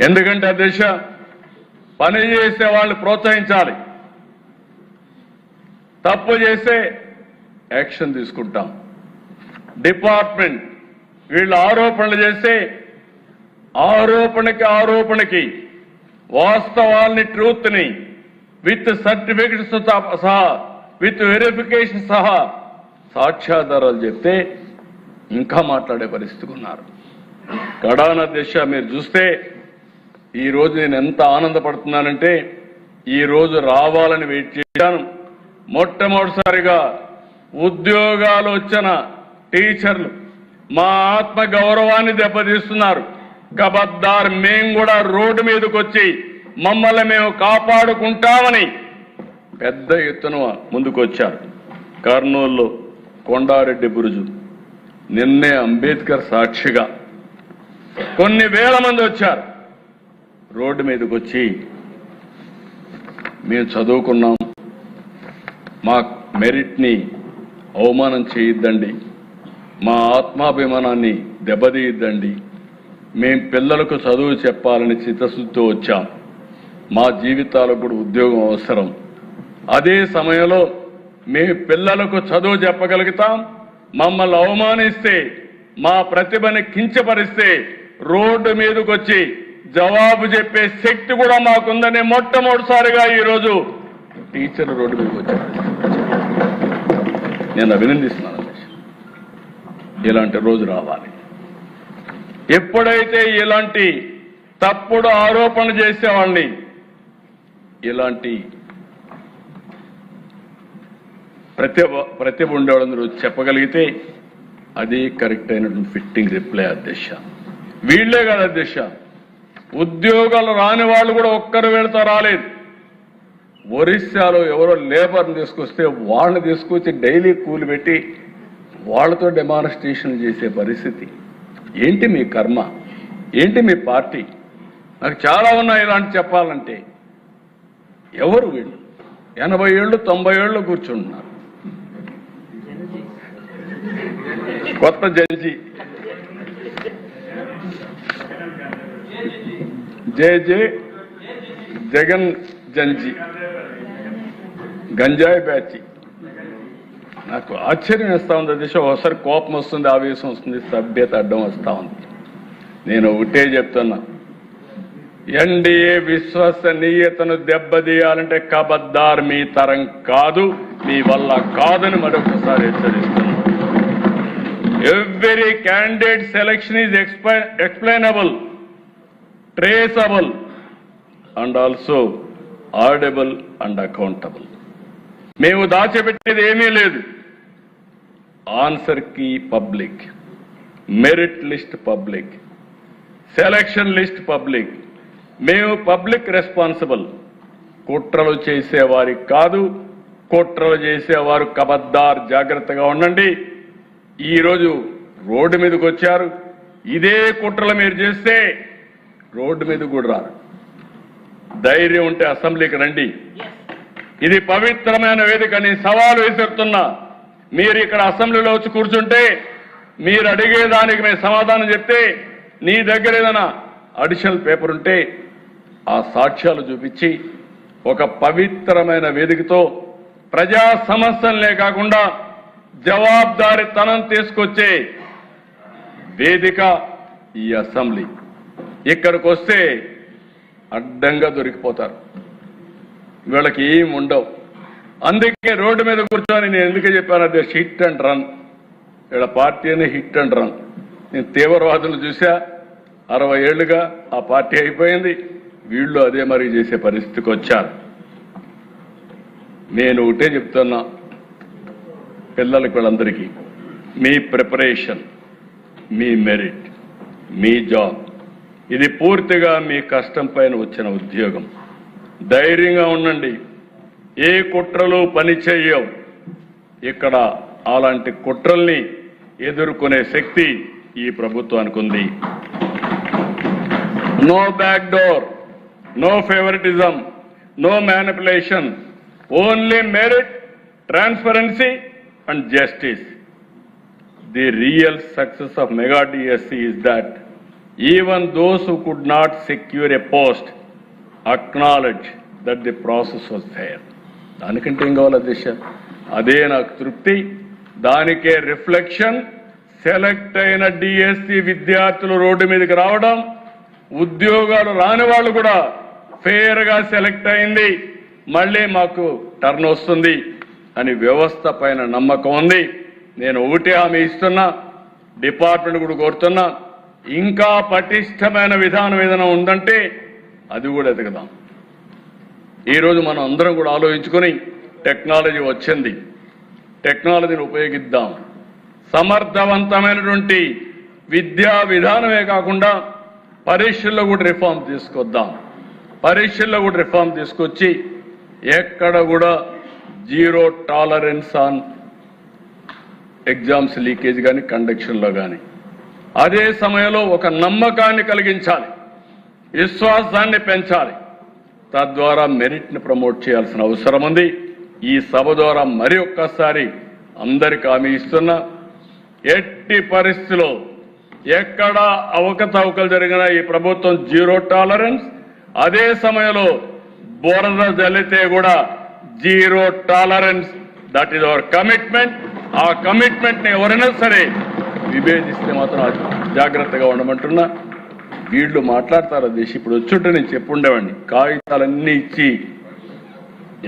ఎందుకంటే అధ్యక్ష పని చేసే వాళ్ళని ప్రోత్సహించాలి, తప్పు చేస్తే యాక్షన్ తీసుకుంటాం. డిపార్ట్మెంట్ వీళ్ళు ఆరోపణలు చేస్తే ఆరోపణకి వాస్తవాల్ని ట్రూత్ని విత్ సర్టిఫికెట్స్ సహా విత్ వెరిఫికేషన్ సహా సాక్ష్యాధారాలు చెప్తే ఇంకా మాట్లాడే పరిస్థితికి ఉన్నారు. కడాన దిశ మీరు చూస్తే ఈరోజు నేను ఎంత ఆనందపడుతున్నానంటే ఈరోజు రావాలని వెయిట్ చేశాను. మొట్టమొదటిసారిగా ఉద్యోగాలు వచ్చిన టీచర్లు మా ఆత్మ గౌరవాన్ని దెబ్బతీస్తున్నారు. కబద్దార్ మేము కూడా రోడ్డు మీదకి వచ్చి మమ్మల్ని మేము కాపాడుకుంటామని పెద్ద ఎత్తున ముందుకొచ్చారు. కర్నూలులో కొండారెడ్డి బురుజు, నిన్నే అంబేద్కర్ సాక్షిగా కొన్ని వేల మంది వచ్చారు. రోడ్డు మీదకి వచ్చి మేము చదువుకున్నాం, మా మెరిట్ని అవమానం చేయొద్దండి, మా ఆత్మాభిమానాన్ని దెబ్బతీయద్దండి, మేం పిల్లలకు చదువు చెప్పాలని చిత్తశుద్ధితో వచ్చాం, మా జీవితాలకు కూడా ఉద్యోగం అవసరం. అదే సమయంలో మేము పిల్లలకు చదువు చెప్పగలుగుతాం, మమ్మల్ని అవమానిస్తే మా ప్రతిభని కించపరిస్తే రోడ్డు మీదకి వచ్చి జవాబు చెప్పే శక్తి కూడా మాకుందని మొట్టమొదటిసారిగా ఈరోజు టీచర్లు రోడ్డు మీదకి వచ్చారు. నేను అభినందిస్తున్నాను. ఇలాంటి రోజు రావాలి. ఎప్పుడైతే ఇలాంటి తప్పుడు ఆరోపణలు చేసేవాళ్ళని ఇలాంటి ప్రతిభ ఉండేవాళ్ళందరూ చెప్పగలిగితే అది కరెక్ట్ అయినటువంటి ఫిట్టింగ్ రిప్లై అధ్యక్ష. వీళ్లే కాదు అధ్యక్ష, ఉద్యోగాలు రాని వాళ్ళు కూడా ఒక్కరు వెళ్తా రాలేదు. ఒరిస్సాలో ఎవరో లేబర్ని తీసుకొస్తే వాళ్ళని తీసుకొచ్చి డైలీ కూలి పెట్టి వాళ్ళతో డెమాన్స్ట్రేషన్ చేసే పరిస్థితి. ఏంటి మీ కర్మ, ఏంటి మీ పార్టీ? నాకు చాలా ఉన్నాయి ఇలాంటి చెప్పాలంటే. ఎవరు వీళ్ళు? 80 ఏళ్ళు 90 ఏళ్ళు కూర్చుంటున్నారు. కొత్త జడ్జి జగన్ జంజి గంజాయి బ్యాచి. నాకు ఆశ్చర్యం వేస్తా ఉంది దిశ. ఒకసారి కోపం వస్తుంది, ఆవేశం వస్తుంది, సభ్యత అడ్డం వస్తా ఉంది. నేను ఒకటే చెప్తున్నా, ఎన్డీఏ విశ్వసనీయతను దెబ్బతీయాలంటే కబద్దార్ మీ తరం కాదు, మీ వల్ల కాదని మరొకసారి హెచ్చరిస్తున్నాను. Every candidate selection is explainable, traceable and also audible and accountable. మేము దాచిపెట్టేది ఏమీ లేదు. Answer key public, merit list public, selection list public. మేము పబ్లిక్ రెస్పాన్సిబుల్. కుట్రలు చేసేవారికి కాదు, కుట్రలు చేసేవారు కబద్దార్ జాగ్రత్తగా ఉండండి. ఈరోజు రోడ్డు మీదకి వచ్చారు. ఇదే కుట్రలు మీరు చేస్తే రోడ్డు మీద కూడా రారు. ధైర్యం ఉంటే అసెంబ్లీకి రండి. ఇది పవిత్రమైన వేదిక. నేను సవాలు విసురుతున్నా. మీరు ఇక్కడ అసెంబ్లీలో వచ్చి కూర్చుంటే మీరు అడిగేదానికి మేము సమాధానం చెప్తే, నీ దగ్గర ఏదైనా అడిషనల్ పేపర్ ఉంటే ఆ సాక్ష్యాలు చూపించి ఒక పవిత్రమైన వేదికతో ప్రజా సమస్యలనే కాకుండా జవాబుదారీతనం తీసుకొచ్చే వేదిక ఈ అసెంబ్లీ. ఇక్కడికి వస్తే అడ్డంగా దొరికిపోతారు, వీళ్ళకి ఏం ఉండవు. అందుకే రోడ్డు మీద కూర్చొని నేను ఎందుకే చెప్పాను, అదే హిట్ అండ్ రన్. వీళ్ళ పార్టీ అనే హిట్ అండ్ రన్. నేను తీవ్రవాదులు చూసా, 60 ఏళ్లుగా ఆ పార్టీ అయిపోయింది. వీళ్ళు అదే మరి చేసే పరిస్థితికి వచ్చారు. నేను ఒకటే చెప్తున్నా పిల్లలకి, వీళ్ళందరికీ, మీ ప్రిపరేషన్, మీ మెరిట్, మీ జాబ్, ఇది పూర్తిగా మీ కష్టం పైన వచ్చిన ఉద్యోగం. ధైర్యంగా ఉండండి. ఏ కుట్రలు పని చేయవు. ఇక్కడ అలాంటి కుట్రల్ని ఎదుర్కొనే శక్తి ఈ ప్రభుత్వానికి ఉంది. No back door, no favouritism, no manipulation, only merit, transparency and justice. The real success of mega DSC is that Even those who could not secure a post acknowledge that the process was fair. దానికంటే ఏం కావాలి దిశ? అదే నాకు తృప్తి. దానికే reflection. Select అయిన DSC విద్యార్థులు road మీదకి రావడం, ఉద్యోగాలు రాని వాళ్ళు కూడా ఫెయిర్ గా సెలెక్ట్ అయింది, మళ్ళీ మాకు టర్న్ వస్తుంది అని వ్యవస్థ పైన నమ్మకం ఉంది. నేను ఒకటే హామీ ఇస్తున్నా, డిపార్ట్మెంట్ కూడా కోరుతున్నా, ఇంకా పటిష్టమైన విధానం ఏదైనా ఉందంటే అది కూడా ఎదగదాం. ఈరోజు మనం అందరం కూడా ఆలోచించుకొని టెక్నాలజీ వచ్చింది, టెక్నాలజీని ఉపయోగిద్దాం. సమర్థవంతమైనటువంటి విద్యా విధానమే కాకుండా పరీక్షల్లో కూడా రిఫార్మ్ తీసుకొద్దాం. పరీక్షల్లో కూడా రిఫార్మ్ తీసుకొచ్చి ఎక్కడ కూడా zero tolerance on exams leakage కానీ కండక్షన్లో కానీ. అదే సమయంలో ఒక నమ్మకాన్ని కలిగించాలి, విశ్వాసాన్ని పెంచాలి. తద్వారా మెరిట్ని ప్రమోట్ చేయాల్సిన అవసరం ఉంది. ఈ సభ ద్వారా మరి ఒక్కసారి అందరికి హామీ ఇస్తున్నా, ఎట్టి పరిస్థితిలో ఎక్కడ అవకతవకలు జరిగినా ఈ ప్రభుత్వం జీరో టాలరెన్స్. అదే సమయంలో బోరద జల్లితే కూడా zero tolerance. That is our commitment. ఆ కమిట్మెంట్ ని ఎవరైనా సరే విభేదిస్తే మాత్రం జాగ్రత్తగా ఉండమంటున్నా. వీళ్ళు మాట్లాడతారు దేశం. ఇప్పుడు వచ్చుంటే నేను చెప్పుండేవాడిని, కాగితాలన్నీ ఇచ్చి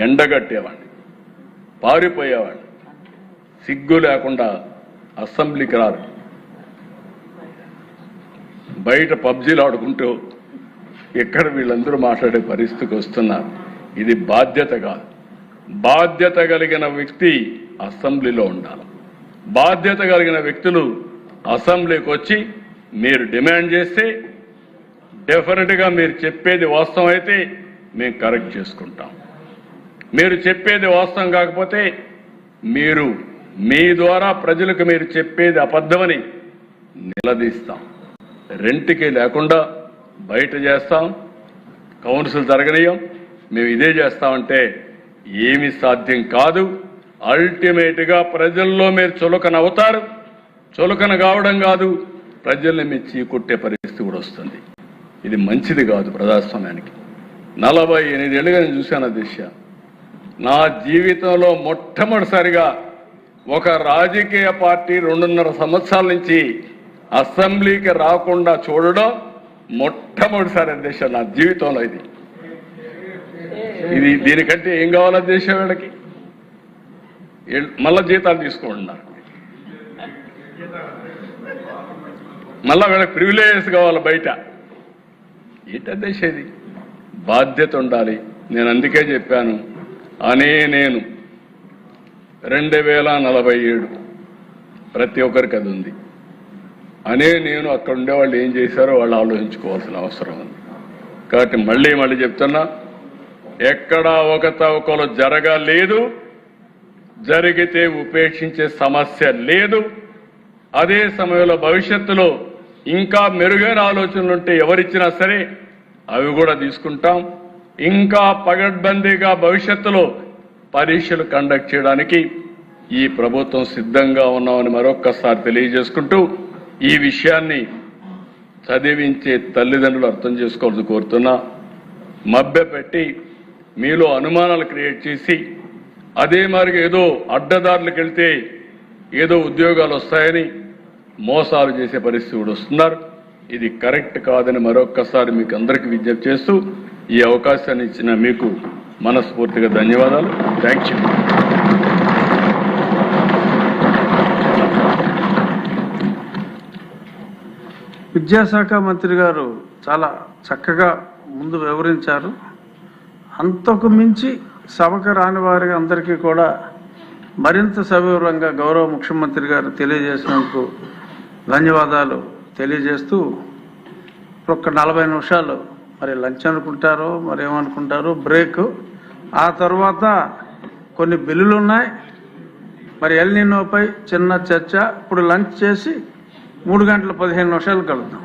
ఎండగట్టేవాడిని, పారిపోయేవాడిని. సిగ్గు లేకుండా అసెంబ్లీకి రారు, బయట పబ్జీలు ఆడుకుంటూ ఎక్కడ వీళ్ళందరూ మాట్లాడే పరిస్థితికి వస్తున్నారు. ఇది బాధ్యత కాదు. బాధ్యత కలిగిన వ్యక్తి అసెంబ్లీలో ఉండాలి. బాధ్యత కలిగిన వ్యక్తులు అసెంబ్లీకి వచ్చి మీరు డిమాండ్ చేస్తే డెఫినెట్గా మీరు చెప్పేది వాస్తవం అయితే మేము కరెక్ట్ చేసుకుంటాం. మీరు చెప్పేది వాస్తవం కాకపోతే మీరు మీ ద్వారా ప్రజలకు మీరు చెప్పేది అబద్ధమని నిలదీస్తాం. రెంట్కి లేకుండా బయట చేస్తాం, కౌన్సిల్ జరగనీయం, మేము ఇదే చేస్తామంటే ఏమీ సాధ్యం కాదు. అల్టిమేట్గా ప్రజల్లో మీరు చులకన అవుతారు. చులకన కావడం కాదు, ప్రజల్ని మీరు చీకొట్టే పరిస్థితి కూడా వస్తుంది. ఇది మంచిది కాదు ప్రజాస్వామ్యానికి. 48 ఏళ్ళుగా నేను చూశాను దిశ. నా జీవితంలో మొట్టమొదటిసారిగా ఒక రాజకీయ పార్టీ 2.5 సంవత్సరాల నుంచి అసెంబ్లీకి రాకుండా చూడడం మొట్టమొదటిసారి దిశ నా జీవితంలో. ఇది దీనికంటే ఏం కావాలా దేశం? వీళ్ళకి మళ్ళా జీతాలు తీసుకుంటున్నారు, మళ్ళా వీళ్ళకి ప్రివిలేజెస్ కావాలి బయట. ఏంట దేశం ఇది? బాధ్యత ఉండాలి. నేను అందుకే చెప్పాను, నేను 2047 ప్రతి ఒక్కరికి అది ఉంది. నేను అక్కడ ఉండేవాళ్ళు ఏం చేశారో వాళ్ళు ఆలోచించుకోవాల్సిన అవసరం ఉంది. కాబట్టి మళ్ళీ చెప్తున్నా, ఎక్కడా అవకతవకలు జరగలేదు, జరిగితే ఉపేక్షించే సమస్య లేదు. అదే సమయంలో భవిష్యత్తులో ఇంకా మెరుగైన ఆలోచనలు ఉంటే ఎవరిచ్చినా సరే అవి కూడా తీసుకుంటాం. ఇంకా పగడ్బందీగా భవిష్యత్తులో పరీక్షలు కండక్ట్ చేయడానికి ఈ ప్రభుత్వం సిద్ధంగా ఉన్నామని మరొక్కసారి తెలియజేసుకుంటూ, ఈ విషయాన్ని చదివించే తల్లిదండ్రులు అర్థం చేసుకోవాలని కోరుతున్నా. మభ్యపెట్టి మీలో అనుమానాలు క్రియేట్ చేసి అదే మరిగా ఏదో అడ్డదారులకు వెళ్తే ఏదో ఉద్యోగాలు వస్తాయని మోసాలు చేసే పరిస్థితి కూడా వస్తున్నారు. ఇది కరెక్ట్ కాదని మరొక్కసారి మీకు అందరికీ విజ్ఞప్తి చేస్తూ ఈ అవకాశాన్ని ఇచ్చిన మీకు మనస్ఫూర్తిగా ధన్యవాదాలు. Thank you. విద్యాశాఖ మంత్రి గారు చాలా చక్కగా ముందు వివరించారు. అంతకు మించి సభకు రాని వారికి అందరికీ కూడా మరింత సవివరంగా గౌరవ ముఖ్యమంత్రి గారు తెలియజేసినందుకు ధన్యవాదాలు తెలియజేస్తూ, ఒక 40 నిమిషాలు మరి లంచ్ అనుకుంటారో మరి ఏమనుకుంటారో బ్రేక్. ఆ తర్వాత కొన్ని బిల్లులు ఉన్నాయి, మరి ఎల్ నినోపై చిన్న చర్చ. ఇప్పుడు లంచ్ చేసి 3 గంటల 15 నిమిషాలు కలుద్దాం.